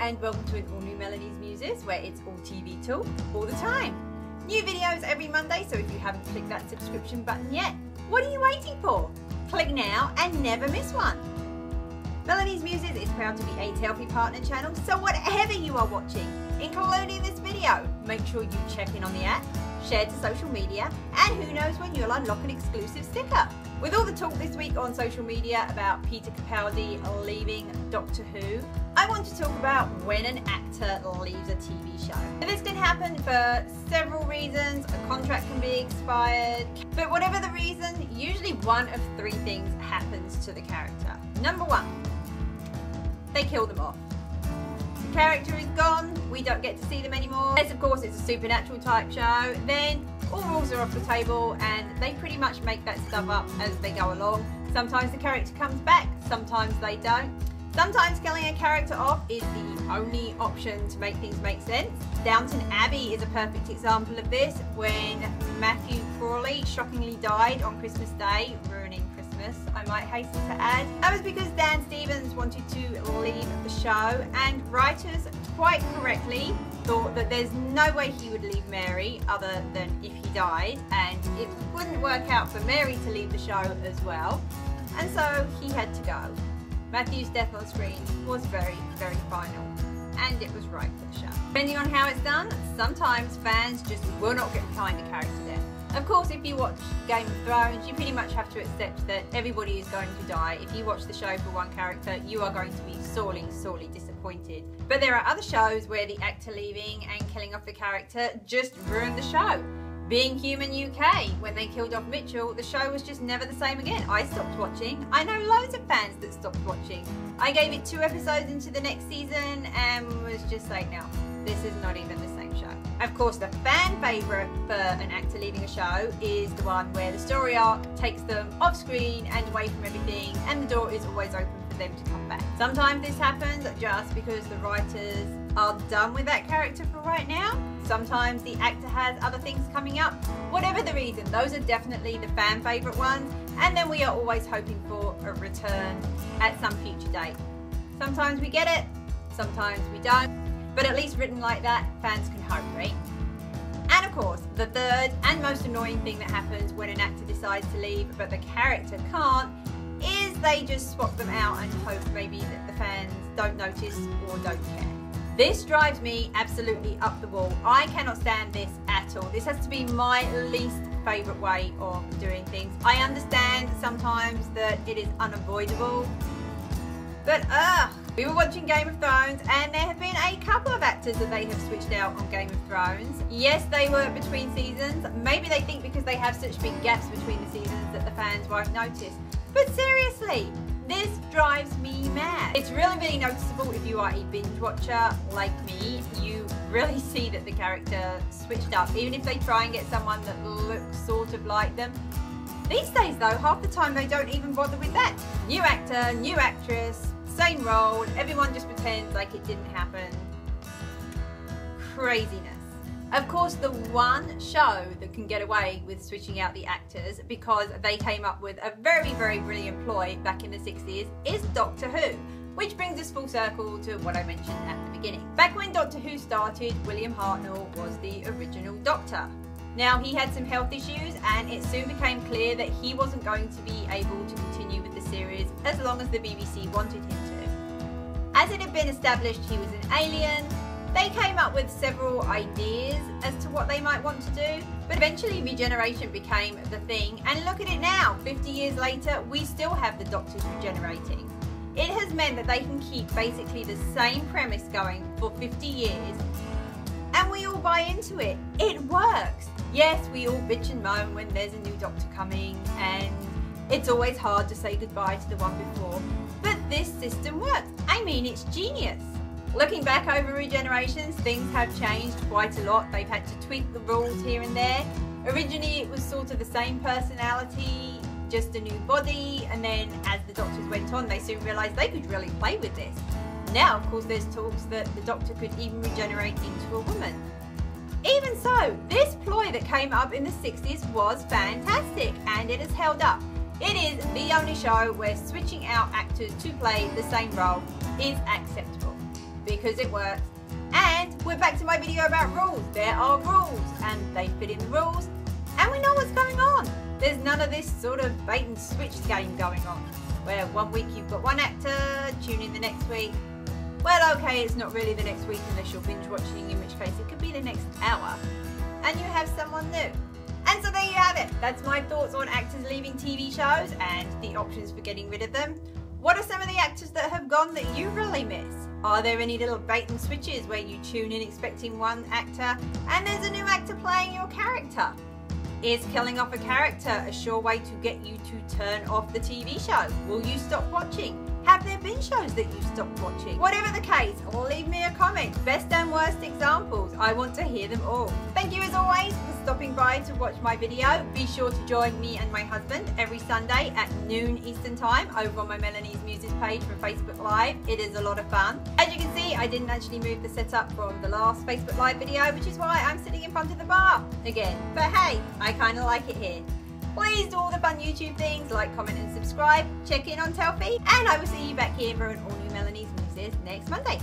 and welcome to an all new Melanie's Muses, where it's all TV talk all the time. New videos every Monday, so if you haven't clicked that subscription button yet, what are you waiting for? Click now and never miss one. Melanie's Muses is proud to be a Telfie partner channel, so whatever you are watching, including this video, make sure you check in on the app, share to social media, and who knows when you'll unlock an exclusive sticker. With all the talk this week on social media about Peter Capaldi leaving Doctor Who, I want to talk about when an actor leaves a TV show. Now, this can happen for several reasons. A contract can be expired, but whatever the reason, usually one of three things happens to the character. Number one, they kill them off. The character is gone, we don't get to see them anymore. Unless of course it's a supernatural type show, then all rules are off the table and they pretty much make that stuff up as they go along. Sometimes the character comes back, sometimes they don't. Sometimes killing a character off is the only option to make things make sense. Downton Abbey is a perfect example of this, when Matthew Crawley shockingly died on Christmas Day, ruining Christmas, I might hasten to add. That was because Dan Stevens wanted to leave the show, and writers quite correctly thought that there's no way he would leave Mary other than if he died, and it wouldn't work out for Mary to leave the show as well, and so he had to go. Matthew's death on screen was very, very final, and it was right for the show. Depending on how it's done, sometimes fans just will not get behind a character death. Of course, if you watch Game of Thrones, you pretty much have to accept that everybody is going to die. If you watch the show for one character, you are going to be sorely, sorely disappointed. But there are other shows where the actor leaving and killing off the character just ruined the show. Being Human UK, when they killed off Mitchell, the show was just never the same again. I stopped watching. I know loads of fans that stopped watching. I gave it 2 episodes into the next season and was just like, no, this is not even the same show. Of course, the fan favourite for an actor leaving a show is the one where the story arc takes them off screen and away from everything, and the door is always open for them to come back. Sometimes this happens just because the writers are done with that character for right now. Sometimes the actor has other things coming up. Whatever the reason, those are definitely the fan favourite ones, and then we are always hoping for a return at some future date. Sometimes we get it, sometimes we don't, but at least written like that, fans can hope, right? And of course, the third and most annoying thing that happens when an actor decides to leave but the character can't is they just swap them out and hope maybe that the fans don't notice or don't care. This drives me absolutely up the wall. I cannot stand this at all. This has to be my least favourite way of doing things. I understand sometimes that it is unavoidable, but we were watching Game of Thrones and there have been a couple of actors that they have switched out on Game of Thrones. Yes, they were between seasons. Maybe they think because they have such big gaps between the seasons that the fans won't notice. But seriously, this drives me mad. It's really, really noticeable if you are a binge watcher like me. You really see that the character switched up, even if they try and get someone that looks sort of like them. These days though, half the time they don't even bother with that. New actor, new actress, same role, everyone just pretends like it didn't happen. Craziness. Of course, the one show that can get away with switching out the actors because they came up with a very, very brilliant ploy back in the 60s is Doctor Who, which brings us full circle to what I mentioned at the beginning. Back when Doctor Who started, William Hartnell was the original Doctor. Now, he had some health issues and it soon became clear that he wasn't going to be able to continue with the series as long as the BBC wanted him to. As it had been established he was an alien, they came up with several ideas as to what they might want to do, but eventually regeneration became the thing, and look at it now, 50 years later, we still have the Doctors regenerating. It has meant that they can keep basically the same premise going for 50 years, and we all buy into it. It works. Yes, we all bitch and moan when there's a new Doctor coming, and it's always hard to say goodbye to the one before, but this system works. I mean, it's genius. Looking back over regenerations, things have changed quite a lot. They've had to tweak the rules here and there. Originally it was sort of the same personality, just a new body, and then as the Doctors went on they soon realised they could really play with this. Now of course there's talks that the Doctor could even regenerate into a woman. Even so, this ploy that came up in the 60s was fantastic and it has held up. It is the only show where switching out actors to play the same role is acceptable. because it works. And we're back to my video about rules. There are rules and they fit in the rules and we know what's going on. There's none of this sort of bait and switch game going on where one week you've got one actor, tune in the next week. Well, okay, it's not really the next week unless you're binge watching, in which case it could be the next hour and you have someone new. And so there you have it. That's my thoughts on actors leaving TV shows and the options for getting rid of them. What are some of the actors that have gone that you really miss? Are there any little bait and switches where you tune in expecting one actor and there's a new actor playing your character? Is killing off a character a sure way to get you to turn off the TV show? Will you stop watching? Have there been shows that you've stopped watching? Whatever the case, leave me a comment. Best and worst examples. I want to hear them all. Thank you as always for stopping by to watch my video. Be sure to join me and my husband every Sunday at noon Eastern Time over on my Melanie's Muses page for Facebook Live. It is a lot of fun. As you can see, I didn't actually move the setup from the last Facebook Live video, which is why I'm sitting in front of the bar again. But hey, I kind of like it here. Please do all the fun YouTube things like, comment and subscribe. Check in on Telfie and I will see you back here for an all new Melanie's Muses next Monday.